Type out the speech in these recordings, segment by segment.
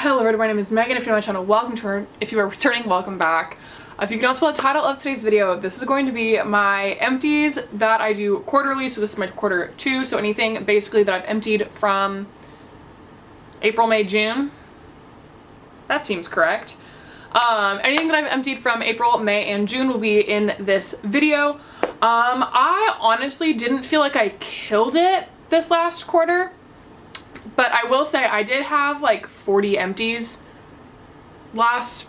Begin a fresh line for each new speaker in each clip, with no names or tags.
Hello everyone, my name is Megan. If you're on my channel, welcome to her. If you are returning, welcome back. If you can not tell the title of today's video, this is going to be my empties that I do quarterly. So this is my quarter 2. So anything basically that I've emptied from April, May, June. That seems correct. Anything that I've emptied from April, May, and June will be in this video. I honestly didn't feel like I killed it this last quarter. But I will say I did have like 40 empties last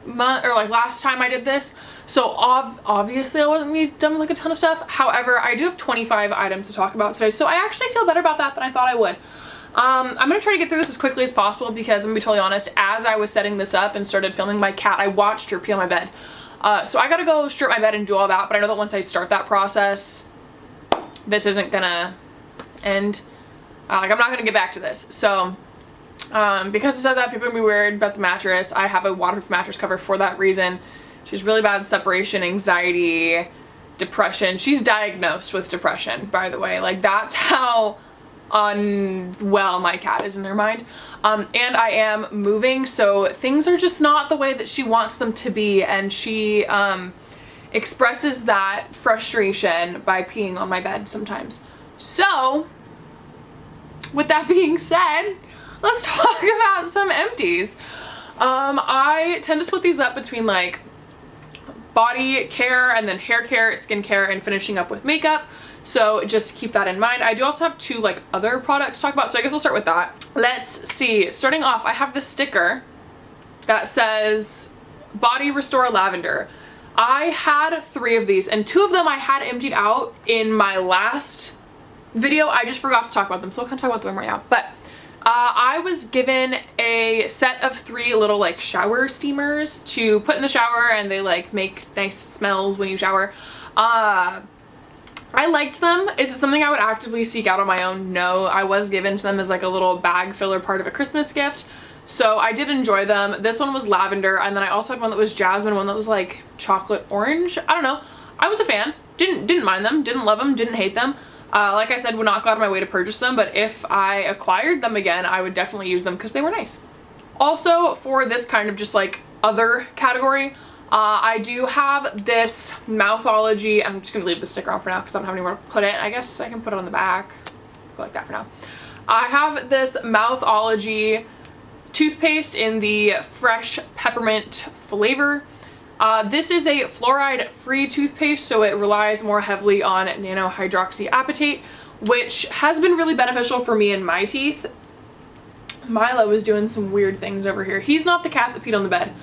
month, or like last time I did this. So obviously I wasn't really done with like a ton of stuff. However, I do have 25 items to talk about today. So I actually feel better about that than I thought I would. I'm going to try to get through this as quickly as possible because I'm going to be totally honest, as I was setting this up and started filming my cat, I watched her pee on my bed. So I got to go strip my bed and do all that. But I know that once I start that process, this isn't going to end. Like I'm not gonna get back to this. So because I said that, people are gonna be weird about the mattress. I have a waterproof mattress cover for that reason. She's really bad separation anxiety, depression. She's diagnosed with depression, by the way. Like that's how unwell my cat is in her mind. And I am moving, so things are just not the way that she wants them to be, and she expresses that frustration by peeing on my bed sometimes. So with that being said, let's talk about some empties. I tend to split these up between like body care and then hair care, skin care, and finishing up with makeup. So just keep that in mind. I do also have two like other products to talk about, so I guess we'll start with that. Let's see. Starting off, I have this sticker that says Body Restore Lavender. I had 3 of these, and 2 of them I had emptied out in my last video. I just forgot to talk about them, so I'll kind of talk about them right now. But I was given a set of 3 little like shower steamers to put in the shower, and they like make nice smells when you shower. I liked them. Is it something I would actively seek out on my own? No. I was given to them as like a little bag filler part of a Christmas gift, so I did enjoy them. This one was lavender, and then I also had one that was jasmine, one that was like chocolate orange. I don't know. I was a fan. Didn't mind them, didn't love them, didn't hate them. Like I said, would not go out of my way to purchase them, but if I acquired them again, I would definitely use them because they were nice. Also, for this kind of just like other category, I do have this Mouthology. I'm just gonna leave the sticker on for now because I don't have anywhere to put it. I guess I can put it on the back. Go like that for now. I have this Mouthology toothpaste in the fresh peppermint flavor. This is a fluoride-free toothpaste, so it relies more heavily on nanohydroxyapatite, which has been really beneficial for me and my teeth. Milo is doing some weird things over here. He's not the cat that peed on the bed.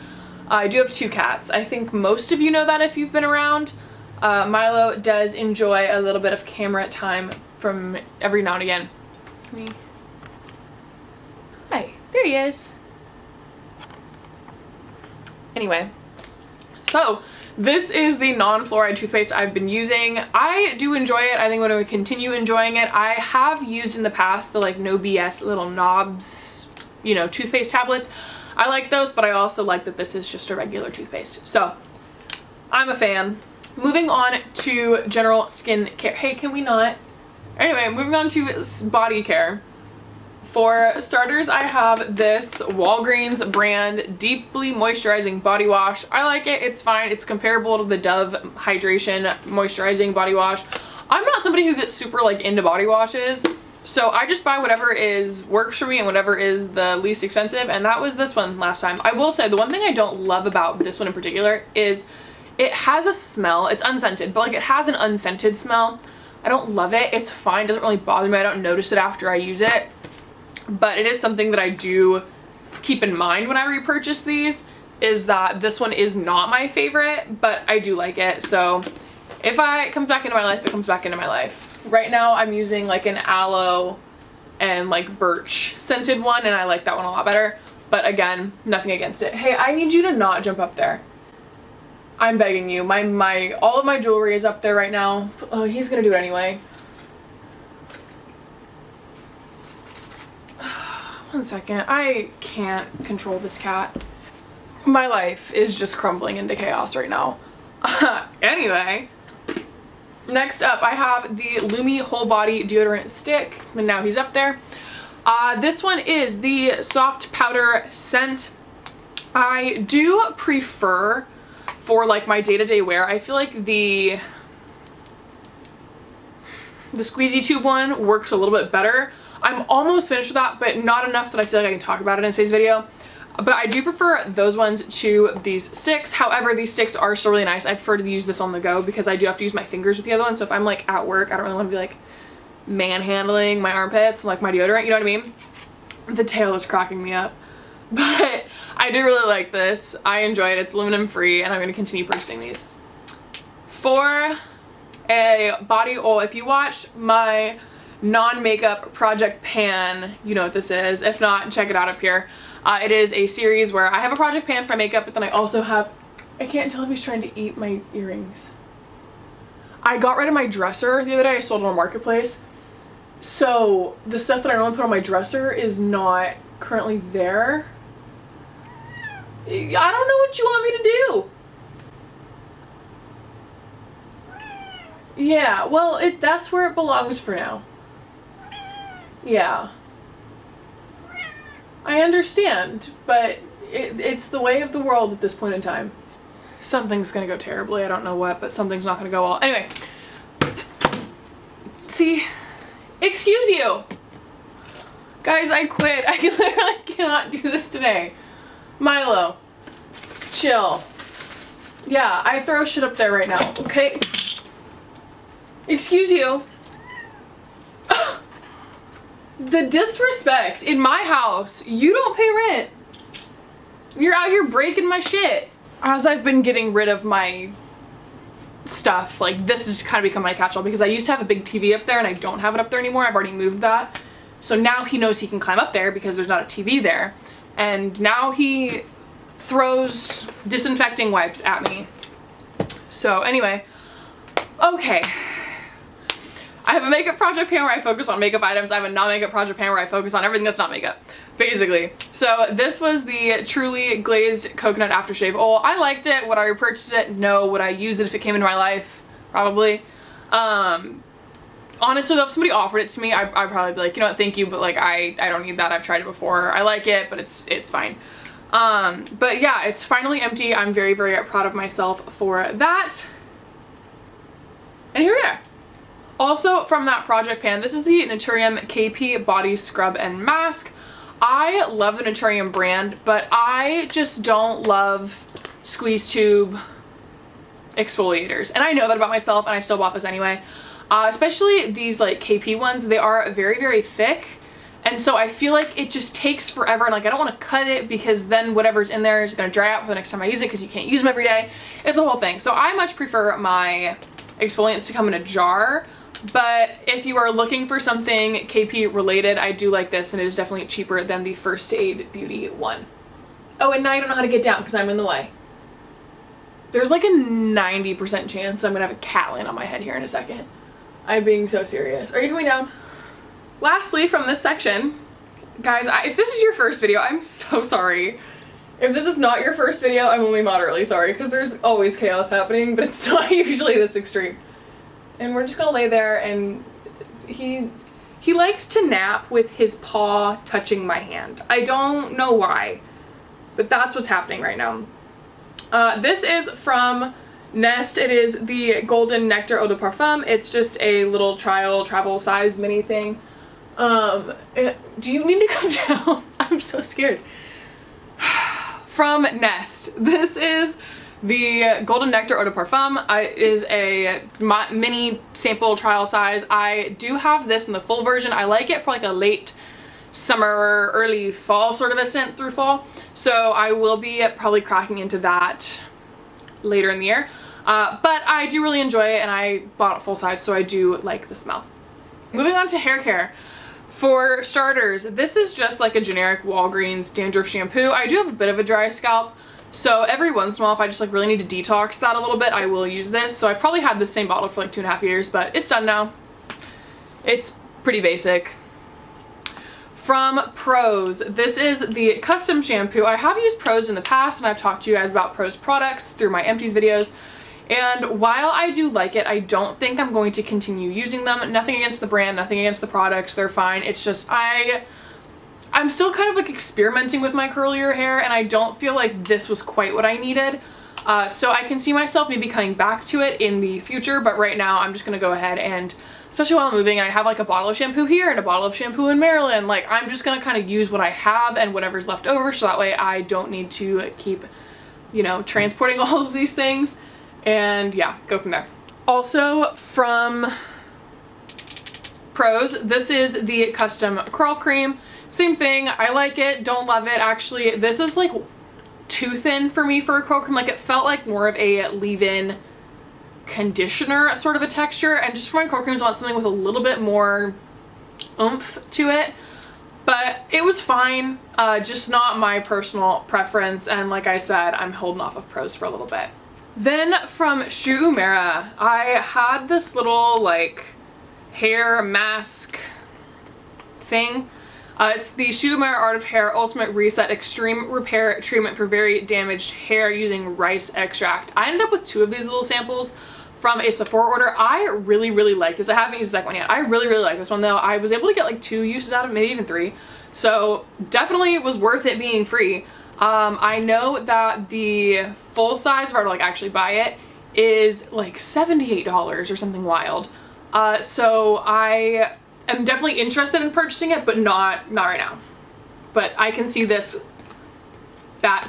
I do have 2 cats. I think most of you know that if you've been around. Milo does enjoy a little bit of camera time from every now and again. Hi, there he is. Anyway. So this is the non-fluoride toothpaste I've been using. I do enjoy it. I think I'm going to continue enjoying it. I have used in the past the like no BS little knobs, you know, toothpaste tablets. I like those, but I also like that this is just a regular toothpaste. So I'm a fan. Moving on to general skin care. Hey, can we not? Anyway, moving on to body care. For starters, I have this Walgreens brand deeply moisturizing body wash. I like it. It's fine. It's comparable to the Dove Hydration Moisturizing Body Wash. I'm not somebody who gets super like into body washes, so I just buy whatever works for me and whatever is the least expensive, and that was this one last time. I will say the one thing I don't love about this one in particular is it has a smell. It's unscented, but like it has an unscented smell. I don't love it. It's fine. It doesn't really bother me. I don't notice it after I use it. But it is something that I do keep in mind when I repurchase these, is that this one is not my favorite, but I do like it. So if it comes back into my life, it comes back into my life. Right now I'm using like an aloe and like birch scented one, and I like that one a lot better. But again, nothing against it. Hey, I need you to not jump up there. I'm begging you. All of my jewelry is up there right now. Oh, he's gonna do it anyway. 1 second, I can't control this cat. My life is just crumbling into chaos right now. Anyway, next up I have the Lumi Whole Body Deodorant Stick, and now he's up there. This one is the soft powder scent. I do prefer for like my day-to-day wear. I feel like the squeezy tube one works a little bit better. I'm almost finished with that, but not enough that I feel like I can talk about it in today's video. But I do prefer those ones to these sticks. However, these sticks are still really nice. I prefer to use this on the go because I do have to use my fingers with the other one. So if I'm like at work, I don't really want to be like manhandling my armpits like my deodorant, you know what I mean? The tail is cracking me up. But I do really like this. I enjoy it. It's aluminum free and I'm going to continue purchasing these. For a body oil, if you watched my non-makeup project pan, you know what this is. If not, check it out up here. It is a series where I have a project pan for my makeup, but then I also have, I can't tell if he's trying to eat my earrings. I got rid of my dresser the other day. I sold it on Marketplace. So the stuff that I normally put on my dresser is not currently there. I don't know what you want me to do. Yeah, well, that's where it belongs for now. Yeah. I understand, but it's the way of the world at this point in time. Something's gonna go terribly, I don't know what, but something's not gonna go well. Anyway. See? Excuse you! Guys, I quit. I literally cannot do this today. Milo. Chill. Yeah, I throw shit up there right now, okay? Excuse you. The disrespect in my house. You don't pay rent. You're out here breaking my shit. As I've been getting rid of my stuff, like this has kind of become my catch-all because I used to have a big TV up there and I don't have it up there anymore. I've already moved that. So now he knows he can climb up there because there's not a TV there. And now he throws disinfecting wipes at me. So anyway, okay. I have a makeup project pan where I focus on makeup items. I have a non-makeup project pan where I focus on everything that's not makeup, basically. So this was the Truly Glazed Coconut Aftershave Oil. I liked it. Would I repurchase it? No. Would I use it if it came into my life? Probably. Honestly though, if somebody offered it to me, I'd probably be like, you know what, thank you, but like I don't need that. I've tried it before. I like it, but it's fine. But yeah, it's finally empty. I'm very, very proud of myself for that. And here we are. Also from that project pan, this is the Naturium KP Body Scrub and Mask. I love the Naturium brand, but I just don't love squeeze tube exfoliators. And I know that about myself and I still bought this anyway. Especially these like KP ones, they are very, very thick. And so I feel like it just takes forever and like I don't want to cut it because then whatever's in there is going to dry out for the next time I use it because you can't use them every day. It's a whole thing. So I much prefer my exfoliants to come in a jar. But if you are looking for something KP related, I do like this and it is definitely cheaper than the First Aid Beauty one. Oh, and now I don't know how to get down because I'm in the way. There's like a 90% chance I'm gonna have a cat land on my head here in a second. I'm being so serious. Are you coming down? Lastly, from this section, guys, if this is your first video, I'm so sorry. If this is not your first video, I'm only moderately sorry because there's always chaos happening, but it's not usually this extreme. And we're just gonna lay there and he likes to nap with his paw touching my hand. I don't know why, but that's what's happening right now. This is from Nest. It is the Golden Nectar Eau de Parfum. It's just a little child travel size mini thing. Do you need to come down? I'm so scared. From Nest. This is the Golden Nectar Eau de Parfum. Is a mini sample trial size. I do have this in the full version. I like it for like a late summer, early fall sort of a scent through fall. So I will be probably cracking into that later in the year. But I do really enjoy it and I bought it full size, so I do like the smell. Moving on to hair care. For starters, this is just like a generic Walgreens dandruff shampoo. I do have a bit of a dry scalp. So every once in a while, if I just like really need to detox that a little bit, I will use this. So I've probably had the same bottle for like 2.5 years, but it's done now. It's pretty basic. From Prose, this is the custom shampoo. I have used Prose in the past and I've talked to you guys about Prose products through my Empties videos. And while I do like it, I don't think I'm going to continue using them. Nothing against the brand, nothing against the products, they're fine. It's just I I'm still kind of like experimenting with my curlier hair, and I don't feel like this was quite what I needed. So I can see myself maybe coming back to it in the future, but right now I'm just gonna go ahead and, especially while I'm moving and I have like a bottle of shampoo here and a bottle of shampoo in Maryland, like I'm just gonna kind of use what I have and whatever's left over, so that way I don't need to keep, you know, transporting all of these things, and yeah, go from there. Also from Pros, this is the custom curl cream. Same thing, I like it, don't love it. Actually, this is like too thin for me for a curl cream. Like it felt like more of a leave-in conditioner sort of a texture, and just for my curl creams I want something with a little bit more oomph to it. But it was fine, just not my personal preference, and like I said, I'm holding off of Pros for a little bit. Then from Shu Uemura, I had this little like hair mask thing. It's the Shu Uemura Art of Hair Ultimate Reset Extreme Repair Treatment for Very Damaged Hair using rice extract. I ended up with 2 of these little samples from a Sephora order. I really like this. I haven't used the second one yet. I really like this one though. I was able to get like 2 uses out of it, maybe even 3. So definitely was worth it being free. I know that the full size, if I were to like actually buy it, is like $78 or something wild. So I am definitely interested in purchasing it, but not right now. But I can see that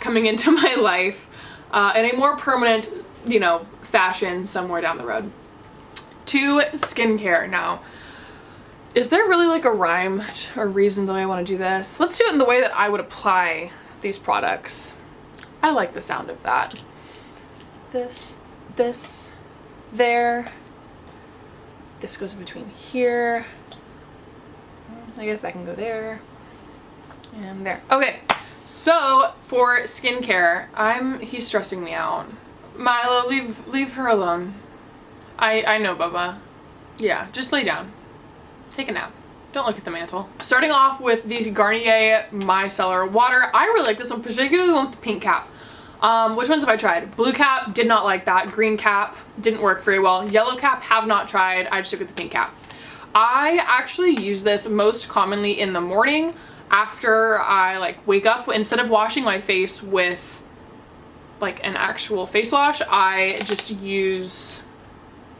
coming into my life in a more permanent, you know, fashion somewhere down the road. To skincare now. Is there really like a rhyme or reason that I want to do this? Let's do it in the way that I would apply these products. I like the sound of that. This, there. This goes in between here. I guess that can go there. And there. Okay, so for skincare, he's stressing me out. Milo, leave her alone. I know, Bubba. Yeah, just lay down. Take a nap. Don't look at the mantle. Starting off with the Garnier Micellar Water. I really like this one, particularly the one with the pink cap. Which ones have I tried? Blue cap, did not like that. Green cap, didn't work very well. Yellow cap, have not tried. I just stick with the pink cap. I actually use this most commonly in the morning after I like wake up. Instead of washing my face with like an actual face wash, I just use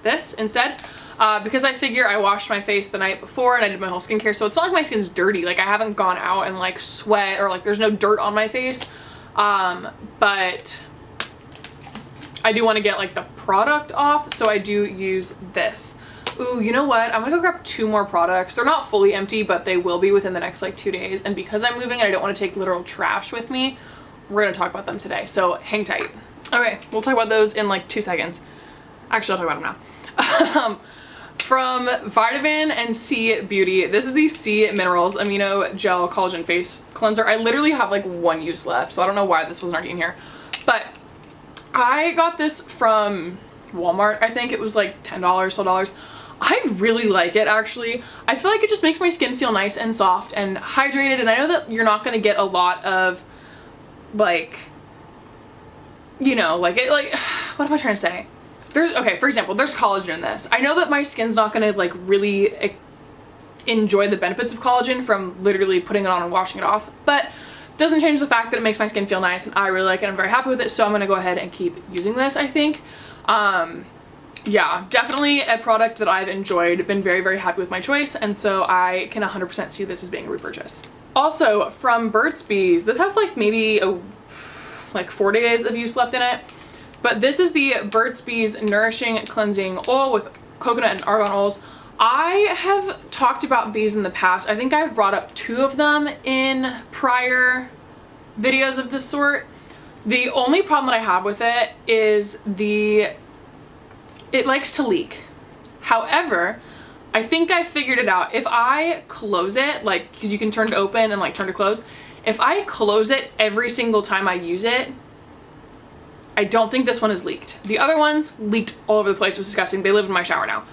this instead. Because I figure I washed my face the night before and I did my whole skincare, so it's not like my skin's dirty. Like I haven't gone out and like sweat or like there's no dirt on my face. But I do want to get like the product off, so I do use this. Ooh, you know what? I'm gonna go grab 2 more products. They're not fully empty, but they will be within the next like 2 days. And because I'm moving and I don't want to take literal trash with me, we're gonna talk about them today. So hang tight. Okay, we'll talk about those in like 2 seconds. Actually, I'll talk about them now. From Vitamin and C Beauty, this is the C Minerals Amino Gel Collagen Face Cleanser. I literally have like 1 use left, so I don't know why this wasn't already in here. But I got this from Walmart. I think it was like $10, $12. I really like it actually. I feel like it just makes my skin feel nice and soft and hydrated, and I know that you're not gonna get a lot of like, you know, like it, like, what am I trying to say? Okay, for example, there's collagen in this. I know that my skin's not gonna like really enjoy the benefits of collagen from literally putting it on and washing it off, but it doesn't change the fact that it makes my skin feel nice and I really like it. I'm very happy with it, so I'm gonna go ahead and keep using this, I think. Yeah, definitely a product that I've enjoyed, been very happy with my choice, and so I can 100% see this as being a repurchase. Also from Burt's Bees, this has like maybe like 4 days of use left in it. But this is the Burt's Bees Nourishing Cleansing Oil with coconut and argan oils. I have talked about these in the past. I think I've brought up 2 of them in prior videos of this sort. The only problem that I have with it is it likes to leak. However, I think I figured it out. If I close it, like, because you can turn to open and like turn to close. If I close it every single time I use it, I don't think this one is leaked. The other ones leaked all over the place. It was disgusting. They live in my shower now.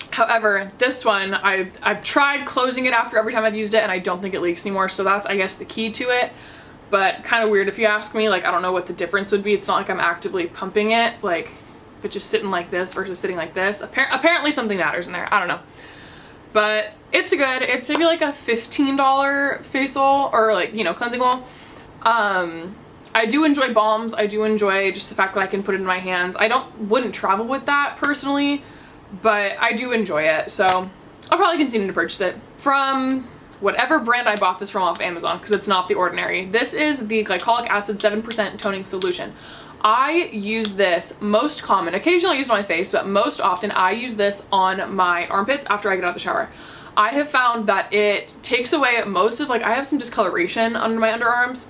However, this one, I've tried closing it after every time I've used it, and I don't think it leaks anymore. So that's, I guess, the key to it. But kind of weird if you ask me. Like, I don't know what the difference would be. It's not like I'm actively pumping it. Like, if it's just sitting like this versus sitting like this. Apparently something matters in there. I don't know. but it's good. It's maybe like a $15 face oil, or like, you know, cleansing oil. I do enjoy balms. I do enjoy just the fact that I can put it in my hands. I wouldn't travel with that personally, but I do enjoy it. So I'll probably continue to purchase it from whatever brand I bought this from off Amazon, because it's not The Ordinary. This is the glycolic acid 7% toning solution. I use this most common, occasionally I use it on my face, but most often I use this on my armpits after I get out of the shower. I have found that it takes away most of, like, I have some discoloration under my underarms.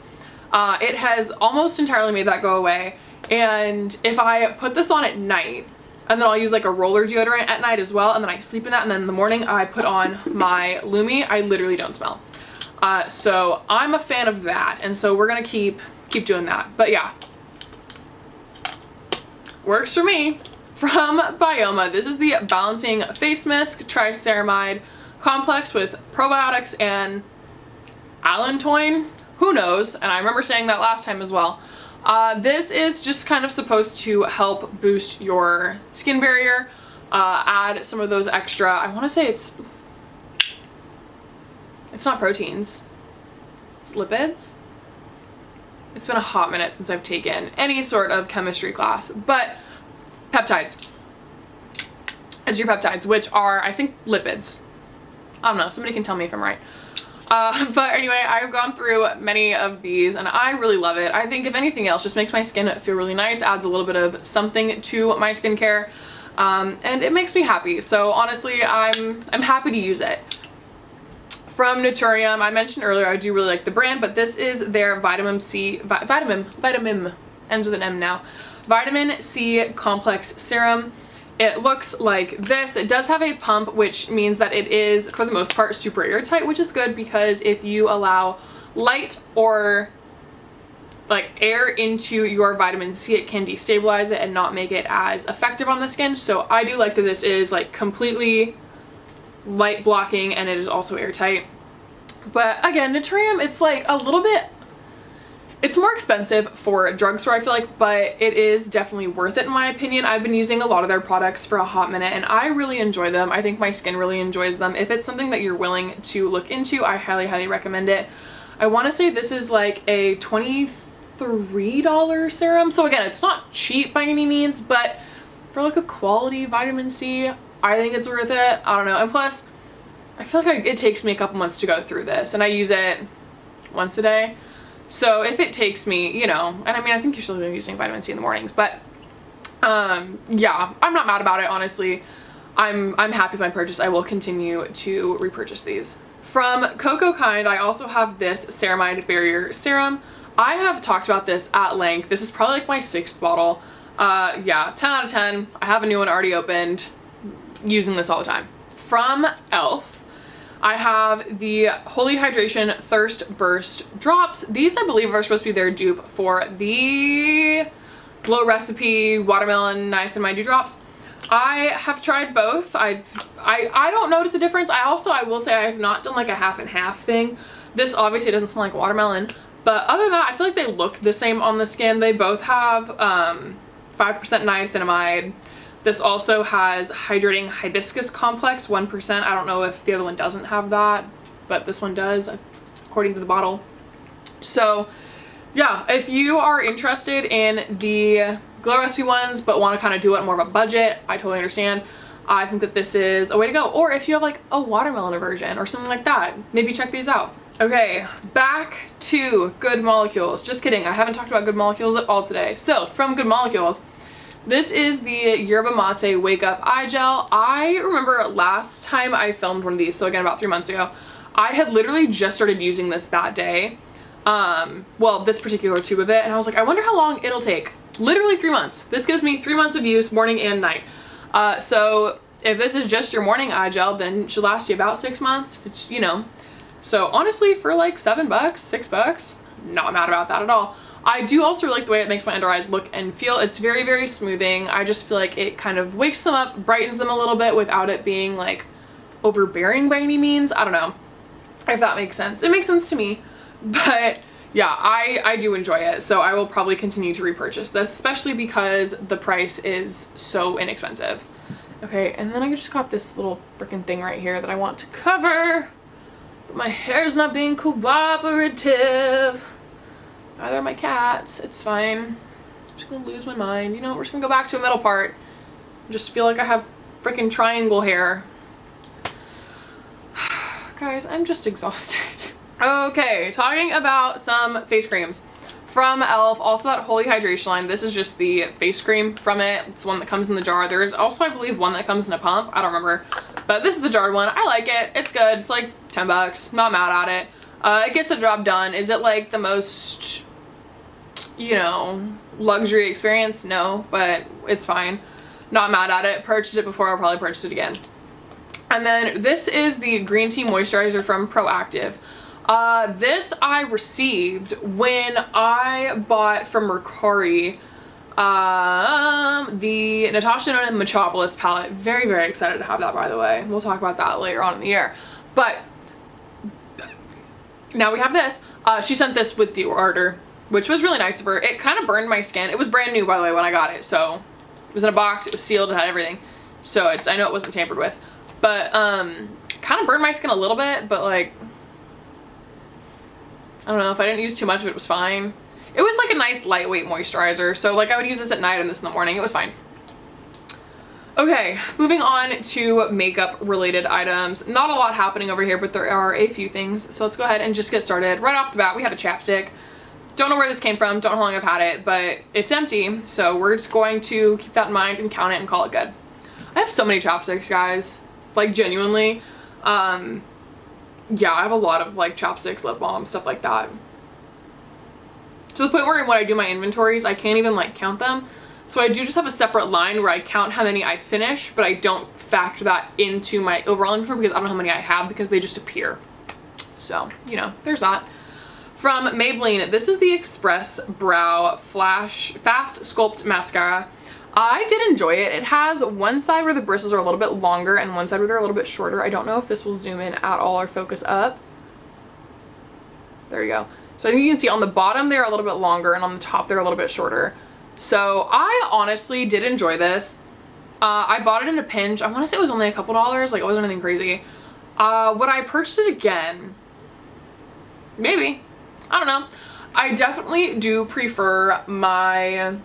It has almost entirely made that go away. And if I put this on at night, and then I'll use like a roller deodorant at night as well, and then I sleep in that, and then in the morning I put on my Lumi, I literally don't smell. So I'm a fan of that, and so we're gonna keep doing that. But yeah, works for me. From Bioma, this is the Balancing Face Mist Triceramide Complex with probiotics and allantoin. Who knows? And I remember saying that last time as well. This is just kind of supposed to help boost your skin barrier, add some of those extra, I want to say it's not proteins, it's lipids. It's been a hot minute since I've taken any sort of chemistry class, but peptides. It's your peptides, which are, I think, lipids. I don't know, somebody can tell me if I'm right. But anyway, I've gone through many of these and I really love it. I think if anything else, just makes my skin feel really nice, adds a little bit of something to my skincare, and it makes me happy. So honestly, I'm happy to use it. From Naturium, I mentioned earlier I do really like the brand, but this is their vitamin ends with an M now, vitamin C complex serum. It looks like this. It does have a pump, which means that it is, for the most part, super airtight, which is good because if you allow light or like air into your vitamin C, it can destabilize it and not make it as effective on the skin. So I do like that this is like completely light blocking and it is also airtight. But again, Naturium, it's like a little bit, it's more expensive for a drugstore, I feel like, but it is definitely worth it in my opinion. I've been using a lot of their products for a hot minute and I really enjoy them. I think my skin really enjoys them. If it's something that you're willing to look into, I highly, highly recommend it. I want to say this is like a $23 serum. So again, it's not cheap by any means, but for like a quality vitamin C, I think it's worth it. I don't know. And plus, I feel like it takes me a couple months to go through this and I use it once a day. So if it takes me, you know, and I mean, I think you're still using vitamin C in the mornings, but yeah, I'm not mad about it, honestly. I'm happy with my purchase. I will continue to repurchase these. From Coco Kind, I also have this Ceramide Barrier Serum. I have talked about this at length. This is probably like my 6th bottle. Yeah, 10 out of 10. I have a new one already opened, using this all the time. From e.l.f., I have the Holy Hydration Thirst Burst Drops. These, I believe, are supposed to be their dupe for the Glow Recipe Watermelon Niacinamide Dew Drops. I have tried both. I don't notice a difference. I will say I have not done like a half and half thing. This obviously doesn't smell like watermelon, but other than that, I feel like they look the same on the skin. They both have 5% niacinamide. This also has Hydrating Hibiscus Complex, 1%. I don't know if the other one doesn't have that, but this one does, according to the bottle. So yeah, if you are interested in the Glow Recipe ones, but want to kind of do it more of a budget, I totally understand. I think that this is a way to go. Or if you have like a watermelon aversion or something like that, maybe check these out. Okay, back to Good Molecules. Just kidding, I haven't talked about Good Molecules at all today. So from Good Molecules, this is the Yerba Mate Wake Up Eye Gel. I remember last time I filmed one of these, so again about 3 months ago, I had literally just started using this that day. Well, this particular tube of it, and I was like, I wonder how long it'll take. Literally 3 months. This gives me 3 months of use, morning and night. So if this is just your morning eye gel, then it should last you about 6 months. It's, you know, so honestly, for like $7, $6, not mad about that at all. I do also like the way it makes my under eyes look and feel. It's very, very smoothing. I just feel like it kind of wakes them up, brightens them a little bit without it being like overbearing by any means. I don't know if that makes sense. It makes sense to me, but yeah, I do enjoy it. So I will probably continue to repurchase this, especially because the price is so inexpensive. Okay, and then I just got this little freaking thing right here that I want to cover, but my hair's not being cooperative. Neither are my cats. It's fine. I'm just gonna lose my mind. You know, we're just gonna go back to a middle part. Just feel like I have freaking triangle hair. Guys, I'm just exhausted. Okay, talking about some face creams from e.l.f. Also that Holy Hydration line. This is just the face cream from it. It's the one that comes in the jar. There's also, I believe, one that comes in a pump. I don't remember. But this is the jarred one. I like it. It's good. It's like 10 bucks. Not mad at it. It gets the job done. Is it like the most, you know, luxury experience? No, but it's fine. Not mad at it. Purchased it before. I'll probably purchase it again. And then this is the green tea moisturizer from Proactive. This I received when I bought from Mercari the Natasha Denona Metropolis palette. Very, very excited to have that, by the way. We'll talk about that later on in the year. But now we have this. She sent this with the order, which was really nice of her. It kind of burned my skin. It was brand new, by the way, when I got it. So it was in a box, it was sealed, it had everything. So I know it wasn't tampered with. But kind of burned my skin a little bit, but like, I don't know, if I didn't use too much of it, it was fine. It was like a nice lightweight moisturizer. So like I would use this at night and this in the morning. It was fine. Okay, moving on to makeup related items. Not a lot happening over here, but there are a few things. So let's go ahead and just get started. Right off the bat, we have a chapstick. Don't know where this came from, don't know how long I've had it, but it's empty. So we're just going to keep that in mind and count it and call it good. I have so many chapsticks, guys. Like genuinely. Yeah, I have a lot of like chapsticks, lip balm, stuff like that. To the point where when I do my inventories, I can't even like count them. So I do just have a separate line where I count how many I finish, but I don't factor that into my overall inventory because I don't know how many I have because they just appear. So, you know, there's that. From Maybelline, this is the Express Brow Fast Sculpt Mascara. I did enjoy it. It has one side where the bristles are a little bit longer and one side where they're a little bit shorter. I don't know if this will zoom in at all or focus up. There we go. So I think you can see on the bottom they're a little bit longer and on the top they're a little bit shorter. So I honestly did enjoy this. I bought it in a pinch. I want to say it was only a couple dollars. Like it wasn't anything crazy. Would I purchase it again? Maybe. I don't know. I definitely do prefer my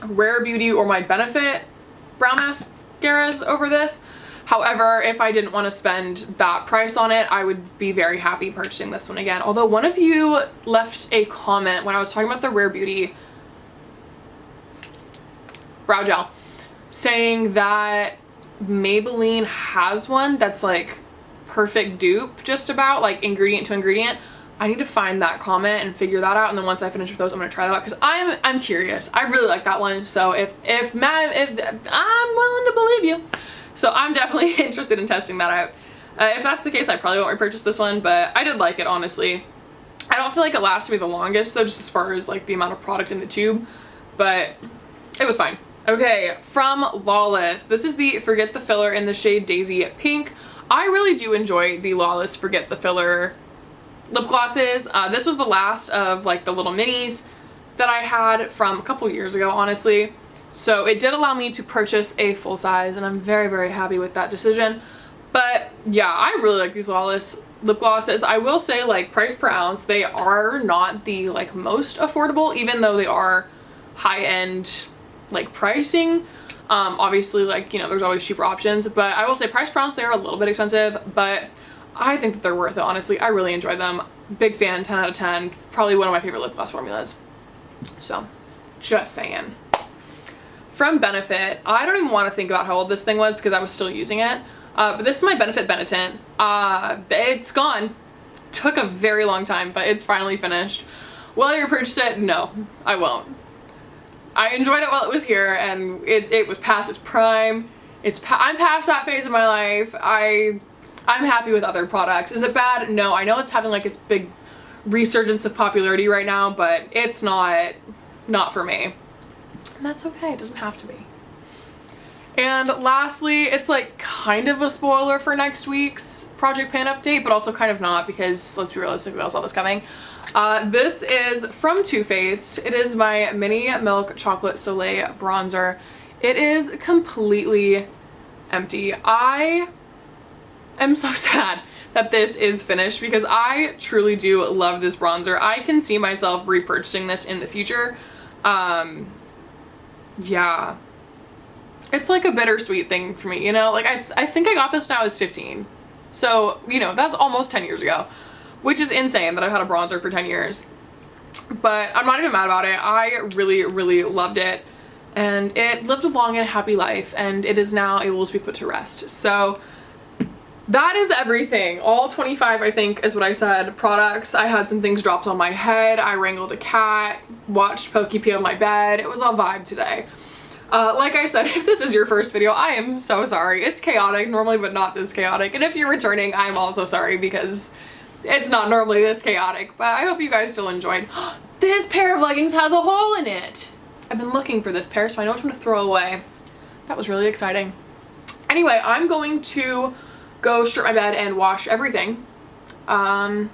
Rare Beauty or my Benefit brow mascaras over this. However, if I didn't want to spend that price on it, I would be very happy purchasing this one again. Although one of you left a comment when I was talking about the Rare Beauty brow gel saying that Maybelline has one that's like perfect dupe, just about like ingredient to ingredient. I need to find that comment and figure that out, and then once I finish with those, I'm gonna try that out because I'm curious. I really like that one, so if I'm willing to believe you, so I'm definitely interested in testing that out. If that's the case, I probably won't repurchase this one, but I did like it honestly. I don't feel like it lasted me the longest though, just as far as like the amount of product in the tube, but it was fine. Okay, from Lawless, this is the Forget the Filler in the shade Daisy Pink. I really do enjoy the Lawless Forget the Filler lip glosses. This was the last of like the little minis that I had from a couple years ago, honestly. So it did allow me to purchase a full size and I'm very, very happy with that decision. But yeah, I really like these Lawless lip glosses. I will say like price per ounce, they are not the like most affordable, even though they are high-end like pricing. Obviously like, you know, there's always cheaper options, but I will say price per ounce, they are a little bit expensive, but I think that they're worth it, honestly. I really enjoy them. Big fan, 10 out of 10. Probably one of my favorite lip gloss formulas. So, just saying. From Benefit, I don't even want to think about how old this thing was because I was still using it. But this is my Benefit Benetint. It's gone. Took a very long time, but it's finally finished. Will I repurchase it? No, I won't. I enjoyed it while it was here, and it was past its prime. I'm past that phase of my life. I'm happy with other products. Is it bad? No, I know it's having like its big resurgence of popularity right now, but it's not for me. And that's okay, it doesn't have to be. And lastly, it's like kind of a spoiler for next week's Project Pan update, but also kind of not because let's be realistic, we all saw this coming. This is from Too Faced. It is my Mini Milk Chocolate Soleil Bronzer. It is completely empty. I am so sad that this is finished because I truly do love this bronzer. I can see myself repurchasing this in the future. Yeah. It's like a bittersweet thing for me, you know? Like I think I got this when I was 15. So, you know, that's almost 10 years ago, which is insane that I've had a bronzer for 10 years. But I'm not even mad about it. I really, really loved it. And it lived a long and happy life, and it is now able to be put to rest. So that is everything. All 25, I think, is what I said, products. I had some things dropped on my head. I wrangled a cat, watched Pokey pee on my bed. It was all vibe today. Like I said, if this is your first video, I am so sorry. It's chaotic normally, but not this chaotic. And if you're returning, I'm also sorry because it's not normally this chaotic. But I hope you guys still enjoyed. This pair of leggings has a hole in it. I've been looking for this pair, so I know which one to throw away. That was really exciting. Anyway, I'm going to go strip my bed and wash everything. Throw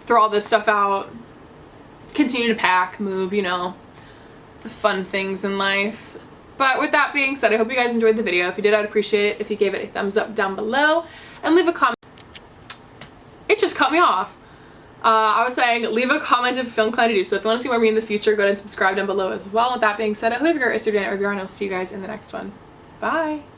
all this stuff out. Continue to pack, move, you know, the fun things in life. But with that being said, I hope you guys enjoyed the video. If you did, I'd appreciate it if you gave it a thumbs up down below and leave a comment. It just cut me off. I was saying leave a comment if you feel inclined to do so. If you want to see more of me in the future, go ahead and subscribe down below as well. With that being said, I hope you have a great rest of your day or your night, and I'll see you guys in the next one. Bye!